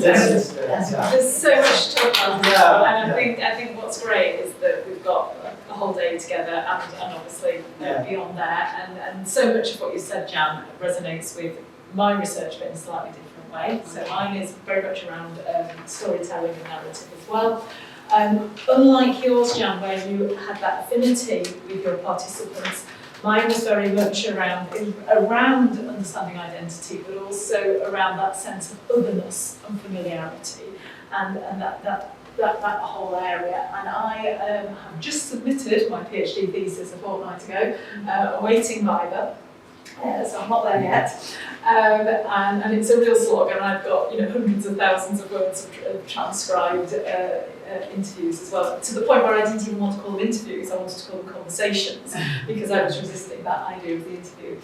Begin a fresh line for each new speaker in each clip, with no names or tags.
There's so much to talk about now, and I think what's great is that we've got a whole day together, and obviously beyond that, and so much of what you said, Jan, resonates with my research, but in a slightly different way. So mine is very much around storytelling and narrative as well. Unlike yours, Jan, where you had that affinity with your participants, mine was very much around understanding identity, but also around that sense of otherness and familiarity, and that whole area. And I have just submitted my PhD thesis a fortnight ago, awaiting Viva. So I'm not there yet, and it's a real slog, and I've got hundreds of thousands of words of transcribed interviews as well, to the point where I didn't even want to call them interviews, I wanted to call them conversations, because I was resisting that idea of the interview.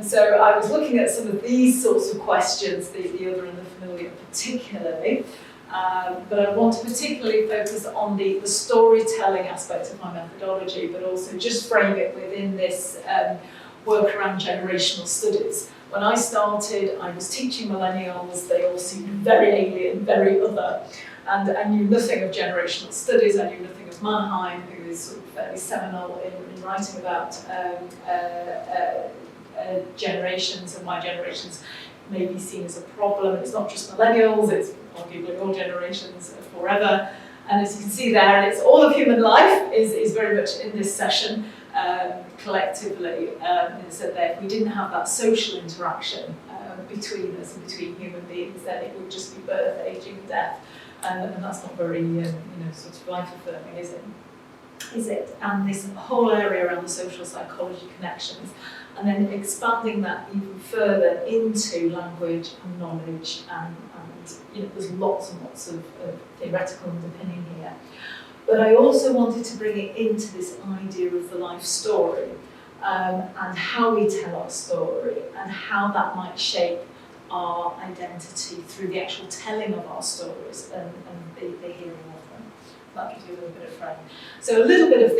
So I was looking at some of these sorts of questions, the other and the familiar particularly, but I want to particularly focus on the storytelling aspect of my methodology, but also just frame it within this work around generational studies. When I started, I was teaching millennials. They all seemed very alien, very other, and I knew nothing of generational studies. I knew nothing of Mannheim, who is sort of fairly seminal in writing about generations, and why generations may be seen as a problem. It's not just millennials, it's arguably all generations forever. And as you can see there, and it's all of human life is very much in this session. Collectively, so that if we didn't have that social interaction between us and between human beings, then it would just be birth, aging, death, and that's not very, sort of life-affirming, is it? Is it? And this whole area around the social psychology connections, and then expanding that even further into language and knowledge, and there's lots and lots of theoretical underpinning here. But I also wanted to bring it into this idea of the life story, and how we tell our story, and how that might shape our identity through the actual telling of our stories and the hearing of them. That gives you a little bit of frame. So a little bit of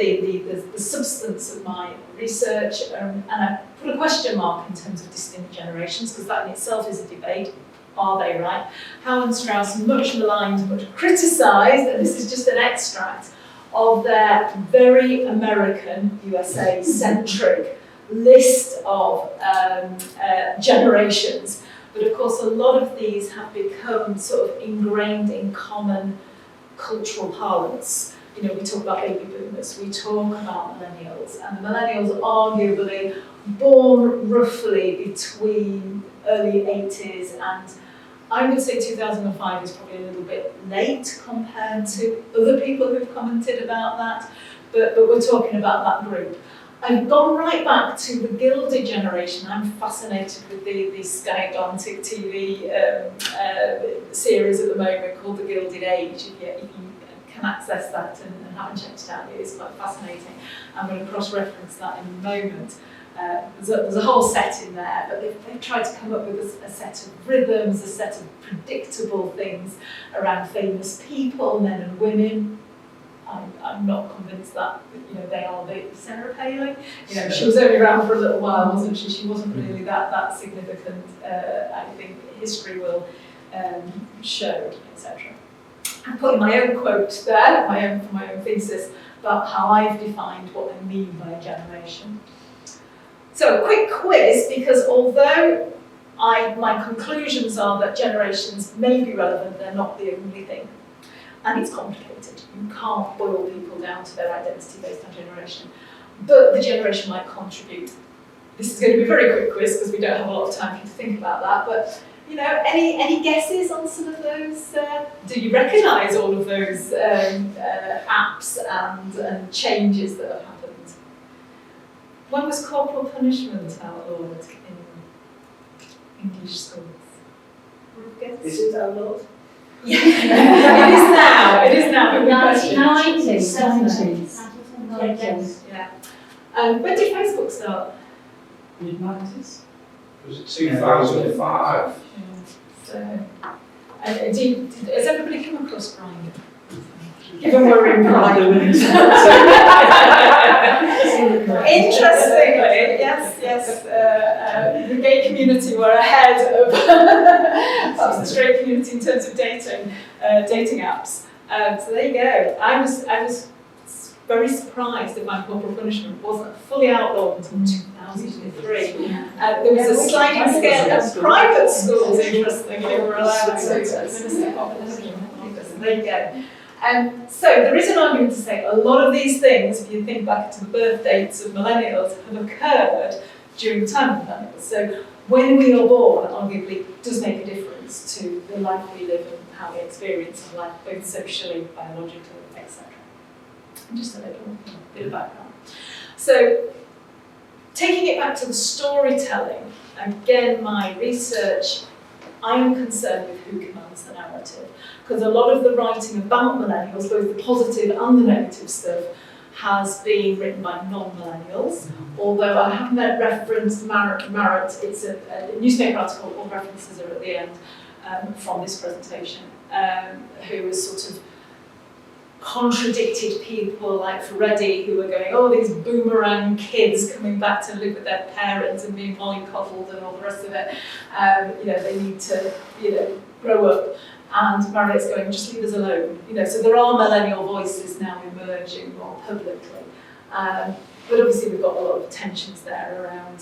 the substance of my research, and I put a question mark in terms of distinct generations, because that in itself is a debate. Are they right? Howe and Strauss, much maligned, much criticised, and this is just an extract of their very American, USA-centric list of generations. But of course, a lot of these have become sort of ingrained in common cultural parlance. We talk about baby boomers, we talk about millennials, and the millennials arguably born roughly between early 80s and I would say 2005 is probably a little bit late compared to other people who've commented about that, but we're talking about that group. I've gone right back to the Gilded generation. I'm fascinated with the Sky Atlantic TV series at the moment called The Gilded Age. If you can access that and haven't checked it out, it is quite fascinating. I'm going to cross-reference that in a moment. There's a whole set in there, but they've tried to come up with a set of rhythms, a set of predictable things around famous people, men and women. I'm not convinced that they are the Sarah Palin. She was only around for a little while, wasn't she? She wasn't really that significant. I think history will show, etc. I put in my own quote there, for my own thesis, about how I've defined what I mean by a generation. So a quick quiz, because although my conclusions are that generations may be relevant, they're not the only thing. And it's complicated. You can't boil people down to their identity based on generation. But the generation might contribute. This is going to be a very quick quiz because we don't have a lot of time for you to think about that. But any guesses on some of those? Do you recognise all of those apps and changes that have happened? When was corporal punishment outlawed in English schools?
Is it outlawed?
Yeah, it is now.
1990s, 70s.
Yeah. When did Facebook start?
Mid-90s?
Was it 2005?
Yeah. So, has everybody come across Grindr? Given we're in Pride. Interestingly, the gay community were ahead of perhaps the straight community in terms of dating apps. So there you go. I was very surprised that my corporal punishment wasn't fully outlawed until 2003. There was a sliding scale of private schools, interestingly, were allowed to administer corporal punishment. So there you go. So there is an argument to say a lot of these things, if you think back to the birth dates of millennials, have occurred during the time of millennials. So when we are born, arguably, does make a difference to the life we live and how we experience our life, both socially, biologically, etc. Just a little bit of background. So taking it back to the storytelling, again, my research, I'm concerned with who commands the narrative. Because a lot of the writing about millennials, both the positive and the negative stuff, has been written by non-millennials. Although I haven't referenced Marriott, it's a newspaper article, all references are at the end from this presentation, who was sort of contradicted people like Freddie, who were going, oh, these boomerang kids coming back to live with their parents and being mollycoddled and all the rest of it. They need to, grow up. And Marriott's going, just leave us alone. So there are millennial voices now emerging more publicly. But obviously we've got a lot of tensions there around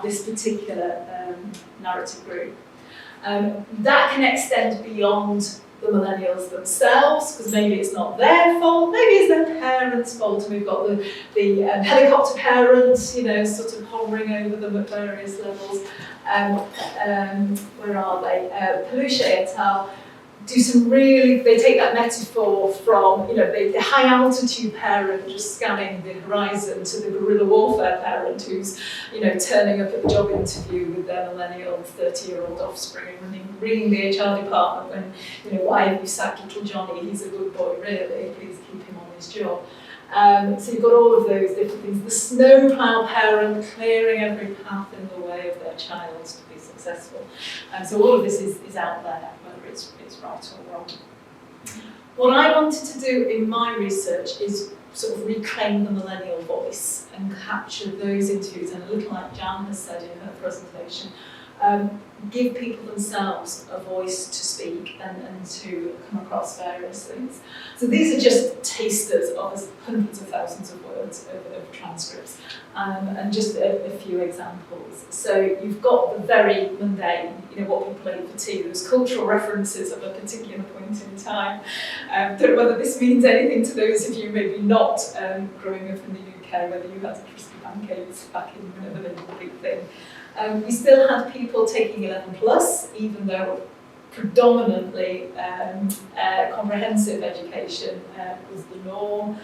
this particular narrative group. That can extend beyond the millennials themselves, because maybe it's not their fault, maybe it's their parents' fault, and we've got the helicopter parents, sort of hovering over them at various levels. Where are they? Peluche et al. They take that metaphor from, the high altitude parent just scanning the horizon to the guerrilla warfare parent who's, turning up at the job interview with their millennial 30-year-old offspring and ringing the HR department when, why have you sacked little Johnny? He's a good boy, really, please keep him on his job. So you've got all of those different things. The snowplow parent clearing every path in the way of their child to be successful. So all of this is out there, whether it's right or wrong. What I wanted to do in my research is sort of reclaim the millennial voice and capture those interviews, and a little like Jan has said in her presentation, give people themselves a voice to speak and to come across various things. So these are just tasters of hundreds of thousands of words of transcripts, and just a few examples. So you've got the very mundane, what people ate for tea. There's cultural references of a particular point in time. Don't know whether this means anything to those of you maybe not growing up in the UK, whether you had crispy pancakes back in the middle of the big thing. We still had people taking 11+, even though predominantly comprehensive education was the norm.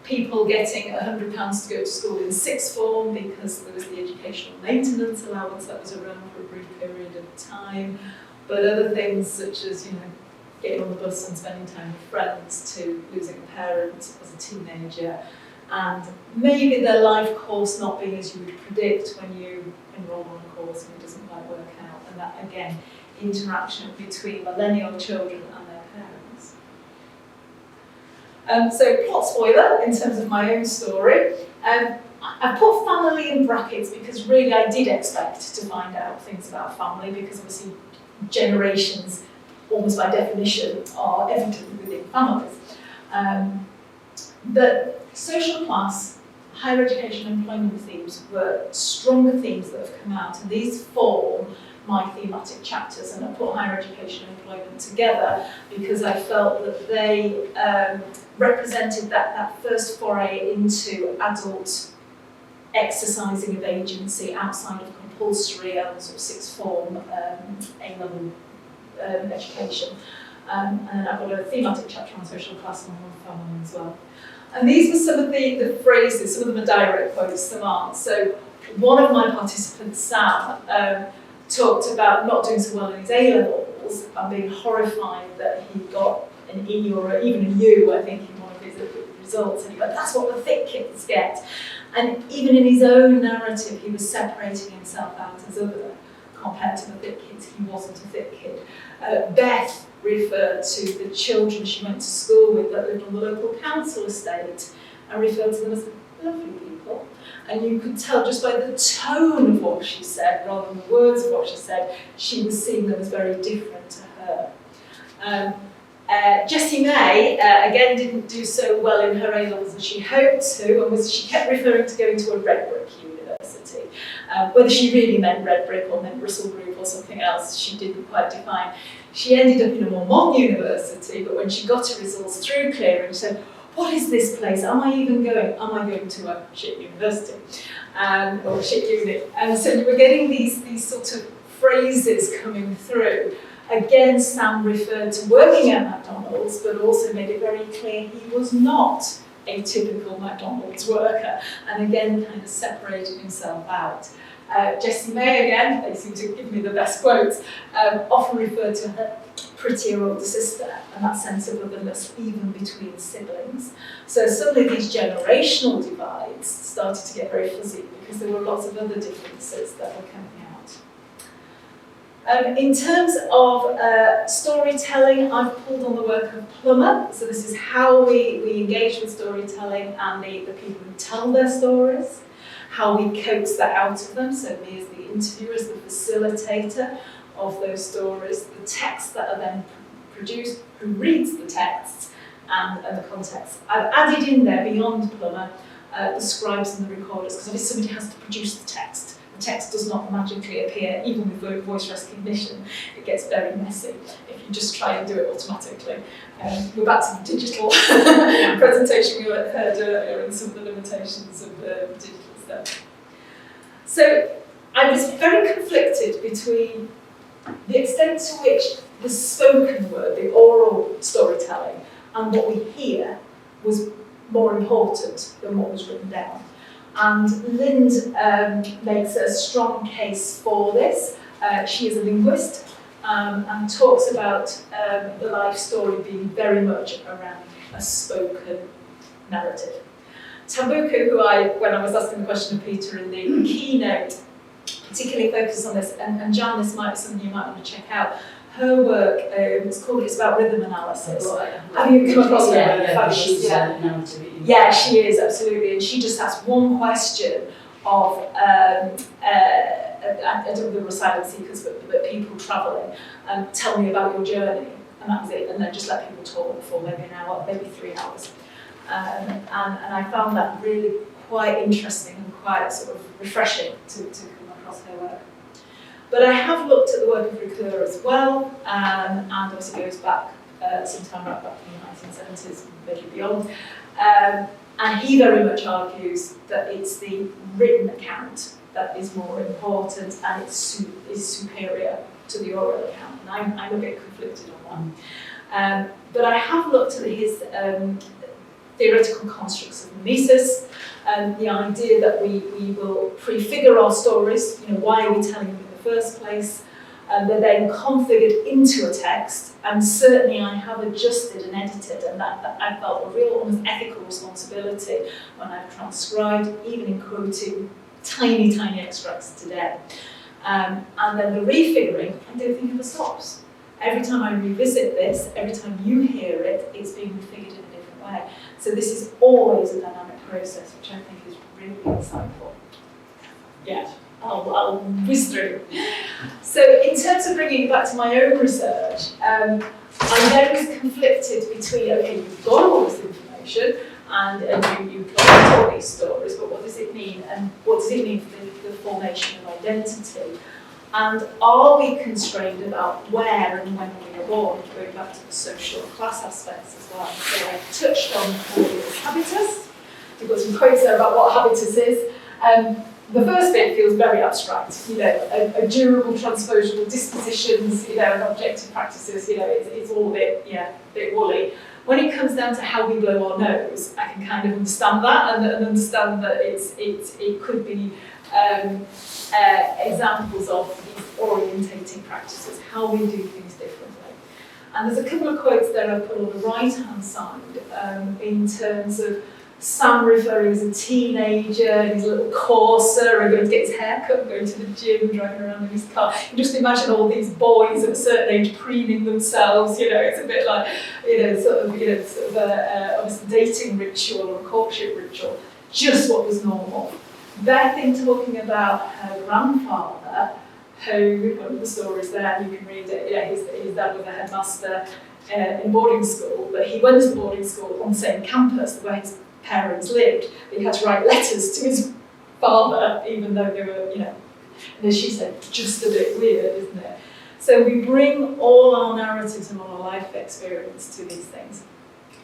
People getting £100 to go to school in sixth form because there was the educational maintenance allowance that was around for a brief period of time. But other things such as, getting on the bus and spending time with friends, to losing a parent as a teenager, and maybe their life course not being as you would predict when you enroll on a course and it doesn't quite work out. And that, again, interaction between millennial children and their parents. So plot spoiler in terms of my own story. I put family in brackets because really I did expect to find out things about family, because obviously generations, almost by definition, are evident within families. But social class, higher education and employment themes were stronger themes that have come out, and these form my thematic chapters, and I put higher education and employment together because I felt that they represented that first foray into adult exercising of agency outside of compulsory sort of sixth form A-level education. And I've got a thematic chapter on social class and on family as well. And these were some of the phrases, some of them are direct quotes, some aren't. So one of my participants, Sam, talked about not doing so well in his A-levels and being horrified that he got an E or even a U, I think, in one of his results. And he went, that's what the thick kids get. And even in his own narrative, he was separating himself out as other compared to the thick kids. He wasn't a thick kid. Beth referred to the children she went to school with that lived on the local council estate and referred to them as lovely people. And you could tell just by the tone of what she said, rather than the words of what she said, she was seeing them as very different to her. Jessie May, again, didn't do so well in her A-levels as she hoped to, and she kept referring to going to a red brick university. Whether she really meant red brick or meant Russell Group or something else, she didn't quite define. She ended up in a more modern university, but when she got her results through clearing, she said, what is this place? Am I even going? Am I going to a shit university? Or a shit uni? And so you were getting these sort of phrases coming through. Again, Sam referred to working at McDonald's, but also made it very clear he was not a typical McDonald's worker, and again, kind of separated himself out. Jessie May, again, they seem to give me the best quotes, often referred to her prettier older sister, and that sense of otherness even between siblings. So suddenly these generational divides started to get very fuzzy because there were lots of other differences that were coming out. In terms of storytelling, I've pulled on the work of Plummer. So this is how we engage with storytelling and the people who tell their stories, how we coax that out of them. So me as the interviewer, as the facilitator of those stories, the texts that are then produced, who reads the texts, and the context. I've added in there, beyond Plummer, the scribes and the recorders, because obviously somebody has to produce the text. The text does not magically appear, even with voice recognition. It gets very messy if you just try and do it automatically. We're back to the digital presentation we heard earlier and some of the limitations of digital stuff. So I was very conflicted between the extent to which the spoken word, the oral storytelling, and what we hear was more important than what was written down. And Lind makes a strong case for this. She is a linguist and talks about the life story being very much around a spoken narrative. Tambuka, when I was asking the question of Peter in the keynote, particularly focused on this, and Jan, this might be something you might want to check out. Her work, it's about rhythm analysis. Have you come across her? Yeah, she is, absolutely. And she just asks one question of, I don't know the asylum seekers, but people travelling, tell me about your journey. And that was it. And then just let people talk for maybe an hour, maybe 3 hours. And I found that really quite interesting and quite sort of refreshing to come across her work. But I have looked at the work of Ricoeur as well, and obviously goes back sometime right back in the 1970s, maybe beyond. And he very much argues that it's the written account that is more important and is superior to the oral account. And I'm a bit conflicted on that. But I have looked at his theoretical constructs of mimesis, the idea that we will prefigure our stories, why are we telling them in the first place, they're then configured into a text, and certainly I have adjusted and edited, and that I felt a real almost ethical responsibility when I've transcribed, even in quoting tiny, tiny extracts today. And then the refiguring, I don't think ever stops. Every time I revisit this, every time you hear it, it's being refigured in a different way. So this is always a dynamic process, which I think is really insightful. Yeah. I'll whiz through. So in terms of bringing it back to my own research, I then was conflicted between, okay, you've got all this information and you've got all these stories, but what does it mean? And what does it mean for the formation of identity? And are we constrained about where and when we are born, going back to the social class aspects as well? So I touched on habitus. We've got some quotes there about what habitus is. The first bit feels very abstract, a durable, transposable dispositions, and objective practices, it's all a bit woolly. When it comes down to how we blow our nose, I can kind of understand that and understand that it could be examples of these orientating practices, how we do things differently. And there's a couple of quotes there I put on the right-hand side in terms of Sam referring as a teenager, and his little Corsa, and going to get his hair cut, and going to the gym, driving around in his car. You just imagine all these boys at a certain age preening themselves, it's a bit like, obviously dating ritual or courtship ritual, just what was normal. Beth in talking about her grandfather, who, one of the stories there, you can read it, his dad was a headmaster in boarding school, but he went to boarding school on the same campus where his parents lived, but he had to write letters to his father, even though they were, and as she said, just a bit weird, isn't it? So we bring all our narratives and all our life experience to these things.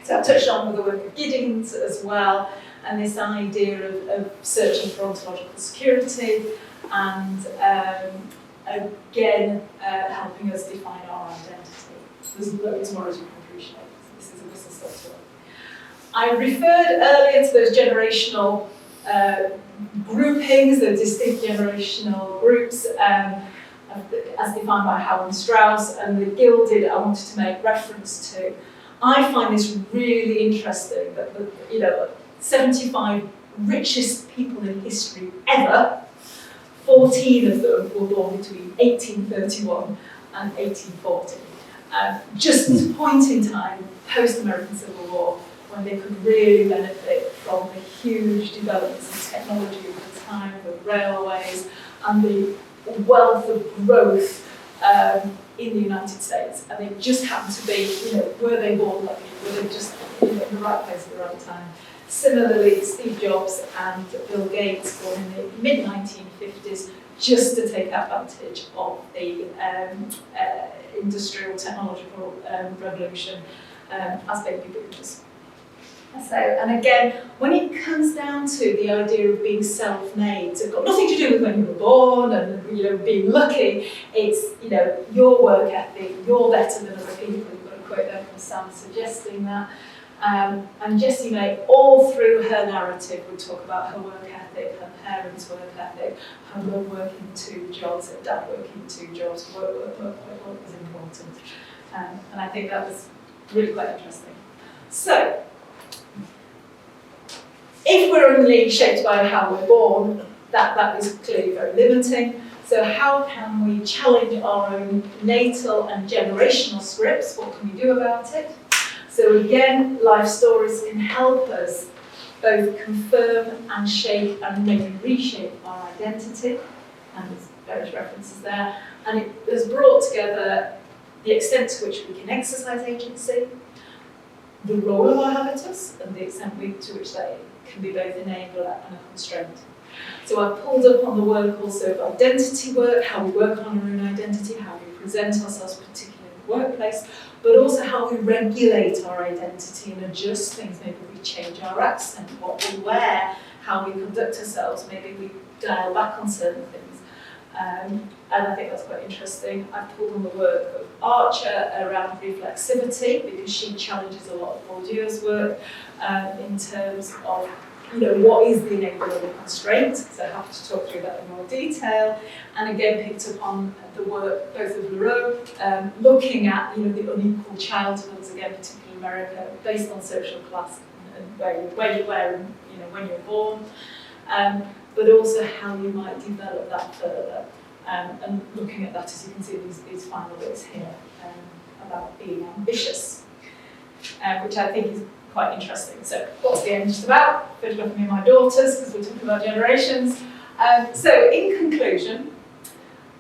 So I touched on with the work of Giddings as well, and this idea of searching for ontological security, and again, helping us define our identity. There's loads more, as you can appreciate. This is a business stuff. I referred earlier to those generational groupings, those distinct generational groups, as defined by Howard Strauss, and the gilded I wanted to make reference to. I find this really interesting that the 75 richest people in history ever, 14 of them were born between 1831 and 1840. Just at a point in time, post-American Civil War, when they could really benefit from the huge developments in technology of the time, the railways, and the wealth of growth in the United States. And they just happened to be, were they born lucky? Were they just in the right place at the right time? Similarly, Steve Jobs and Bill Gates, born in the mid-1950s, just to take advantage of the industrial technological revolution as baby boomers. So, and again, when it comes down to the idea of being self-made, it's got nothing to do with when you were born and being lucky. It's your work ethic. You're better than other people. You've got a quote there from Sam suggesting that. And Jessie May, all through her narrative, would talk about her work ethic, her parents' work ethic, her mum working 2 jobs, her dad working 2 jobs. Work was important. And I think that was really quite interesting. So, if we're only shaped by how we're born, that is clearly very limiting. So how can we challenge our own natal and generational scripts? What can we do about it? So again, life stories can help us both confirm and shape and maybe reshape our identity. And there's various references there. And it has brought together the extent to which we can exercise agency, the role of our habitus, and the extent to which they can be both enabler and a constraint. So I've pulled up on the work also of identity work, how we work on our own identity, how we present ourselves, particularly in the workplace, but also how we regulate our identity and adjust things. Maybe we change our accent, what we wear, how we conduct ourselves, maybe we dial back on certain things. And I think that's quite interesting. I've pulled on the work of Archer around reflexivity, because she challenges a lot of Bourdieu's work in terms of what is the enabler and the constraint. So I have to talk through that in more detail. And again, picked up on the work both of Leroux, looking at the unequal childhoods, again, particularly in America, based on social class and where you were and when you're born. But also how you might develop that further, and looking at that, as you can see these final bits here, about being ambitious, which I think is quite interesting. So what's the end just about? Photographing me and my daughters, because we're talking about generations. So in conclusion,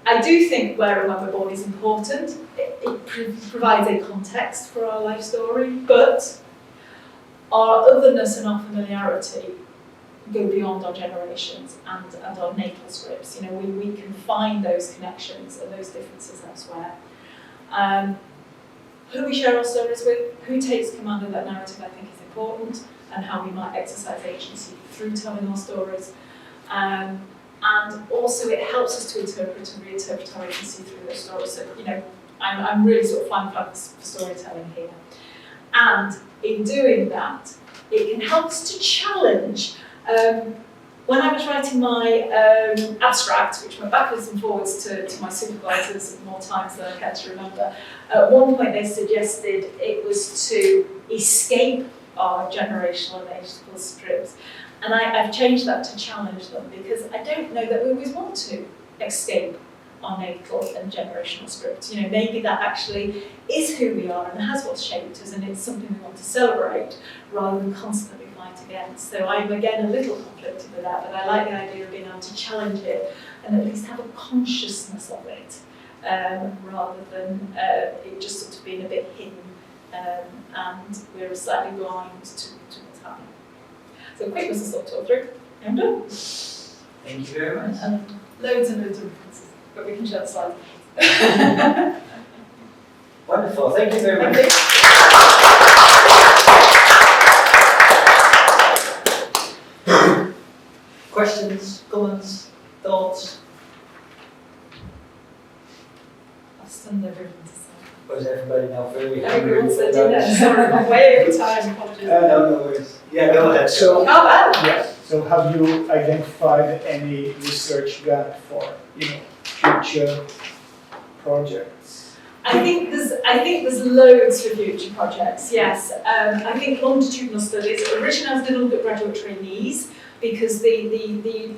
I do think where and when we're born is important. It provides a context for our life story, but our otherness and our familiarity go beyond our generations and our natal scripts. We can find those connections and those differences elsewhere. Who we share our stories with, who takes command of that narrative, I think is important, and how we might exercise agency through telling our stories. And also it helps us to interpret and reinterpret our agency through those stories. So, I'm really sort of flying flags for storytelling here. And in doing that, it can help us to challenge. When I was writing my abstract, which went backwards and forwards to my supervisors more times than I care to remember, at one point they suggested it was to escape are generational and ageable scripts. And I've changed that to challenge them, because I don't know that we always want to escape our natal and generational scripts. Maybe that actually is who we are and has what shaped us, and it's something we want to celebrate rather than constantly fight against. So I'm again a little conflicted with that, but I like the idea of being able to challenge it and at least have a consciousness of it, rather than it just sort of being a bit hidden, and we're slightly blind to what's happening. So quick was a sort of talk through. I'm done.
Thank you very much.
Loads and loads of references, but we can share the slides.
Wonderful, thank you very much. Questions, comments, thoughts?
I've stunned everyone to say.
Or is everybody now fairly
Everyone
hungry?
said dinner. Sorry, I'm way over time. Apologies.
No worries. Yeah, go ahead.
So,
How bad?
yeah, so have you identified any research gap for, future projects?
I think there's loads for future projects. Yes, I think longitudinal studies. Originally, I was going to look at graduate trainees, because the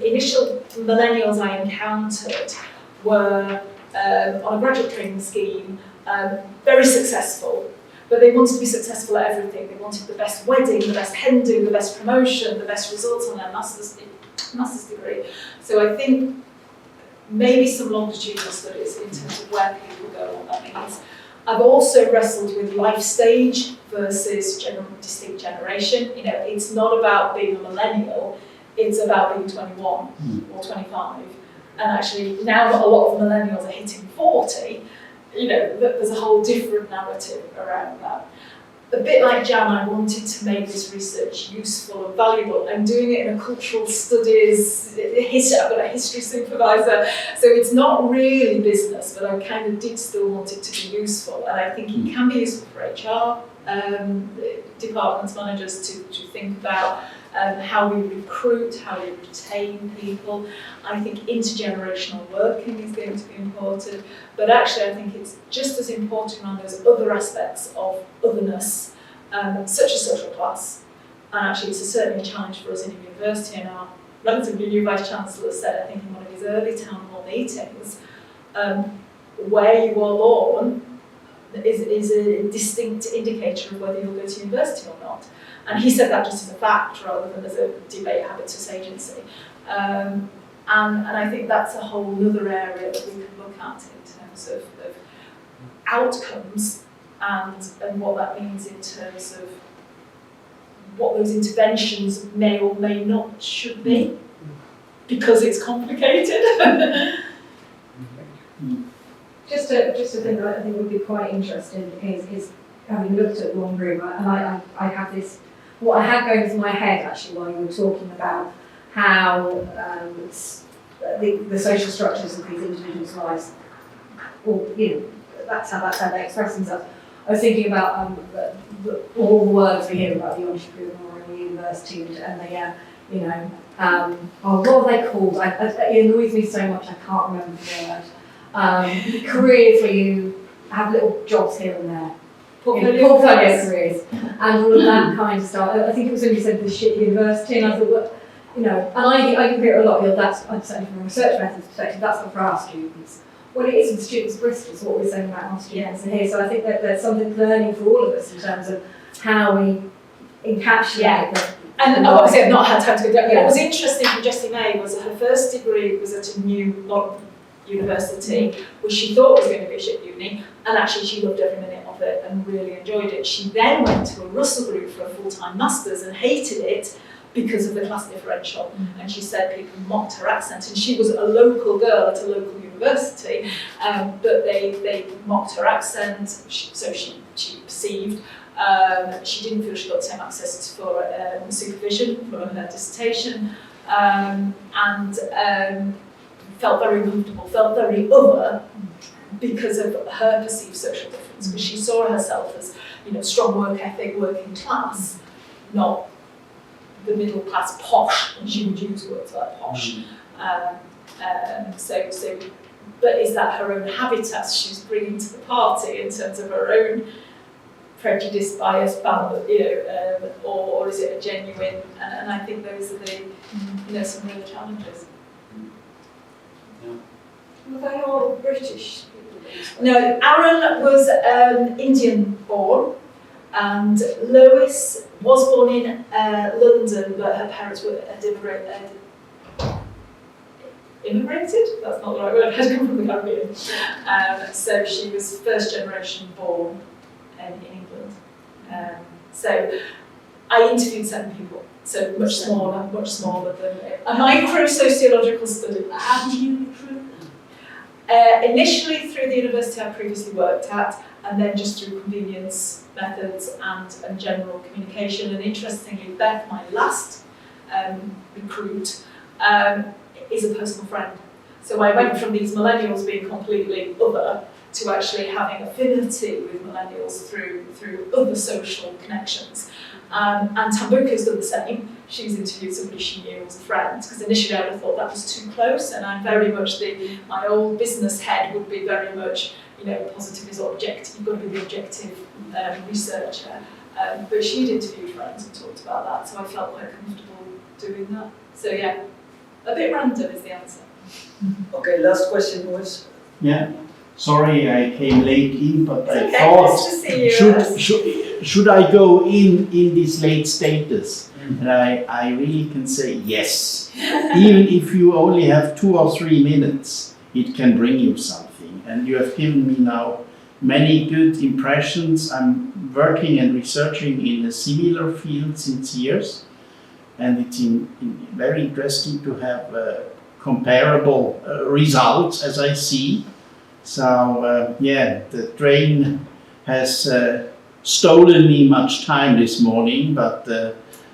initial millennials I encountered were on a graduate training scheme, very successful, but they wanted to be successful at everything. They wanted the best wedding, the best hen do, the best promotion, the best results on their master's degree. So I think maybe some longitudinal studies in terms of where people go and what that means. I've also wrestled with life stage versus distinct generation. It's not about being a millennial, it's about being 21 or 25. And actually, now that a lot of millennials are hitting 40, there's a whole different narrative around that. A bit like Jan, I wanted to make this research useful and valuable. I'm doing it in a cultural studies, I've got a history supervisor, so it's not really business, but I kind of did still want it to be useful. And I think it can be useful for HR departments, managers to think about how we recruit, how we retain people. I think intergenerational working is going to be important, but actually I think it's just as important on those other aspects of otherness, such as social class. And actually it's certainly a challenge for us in a university, and our relatively new Vice Chancellor said, I think in one of his early town hall meetings, where you are born is a distinct indicator of whether you'll go to university or not. And he said that just as a fact rather than as a debate habitus agency. And I think that's a whole other area that we can look at in terms of outcomes and what that means in terms of what those interventions may or may not should be, because it's complicated.
Just a thing that I think would be quite interesting is having looked at Long Room, and I have this, what I had going through my head actually while you were talking about how the social structures of these individuals' lives, or that's how they express themselves. I was thinking about all the words we hear about the entrepreneur in the university, and they, what are they called? It annoys me so much I can't remember the word. Careers where you have little jobs here and there. Portfolio careers. And all of that kind of stuff. I think it was when you said the shit university, and I thought, well, and I can hear it a lot, that's certainly from a research methods perspective, that's not for our students. Well, it is for students Bristol, is what we're saying about our students here. So I think that there's something learning for all of us in terms of how we encapsulate the.
And obviously I've not had time to go down. What was interesting for Jessie May was her first degree was at a new university, which she thought was going to be a shit uni, and actually she loved every minute of it and really enjoyed it. She then went to a Russell Group for a full-time master's and hated it because of the class differential. And she said people mocked her accent, and she was a local girl at a local university, but they mocked her accent, so she perceived. She didn't feel she got the same access for supervision for her dissertation, and felt very uncomfortable, felt very other because of her perceived social difference, because she saw herself as strong work ethic, working class, not the middle class posh, and she would use words like posh. But is that her own habitat she's bringing to the party in terms of her own prejudice, bias, or is it a genuine? And I think those are the, some real challenges.
Were they all British people?
No, Aaron was Indian born, and Lois was born in London, but her parents had immigrated? That's not the right word, had come from the Caribbean. So she was first generation born in England. So I interviewed 7 people, so much smaller than a micro-sociological study.
How did you recruit them?
Initially through the university I previously worked at, and then just through convenience methods and general communication. And interestingly, Beth, my last recruit, is a personal friend. So I went from these millennials being completely other to actually having affinity with millennials through other social connections. And Tambuka's done the same. She's interviewed somebody she knew as a friend, because initially I would have thought that was too close, and I'm very much my old business head would be very much, positive is objective, you've got to be the objective researcher. But she'd interviewed friends and talked about that, so I felt quite comfortable doing that. So yeah, a bit random is the answer.
Okay, last question was?
Yeah, sorry I came late in, but
It's
I
okay,
thought,
nice to see you.
should I go in this late status? And I really can say yes. Even if you only have 2 or 3 minutes, it can bring you something. And you have given me now many good impressions. I'm working and researching in a similar field since years. And it's very interesting to have comparable results as I see. So the train has stolen me much time this morning, but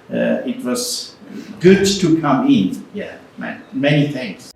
it was good to come in. Yeah, many thanks.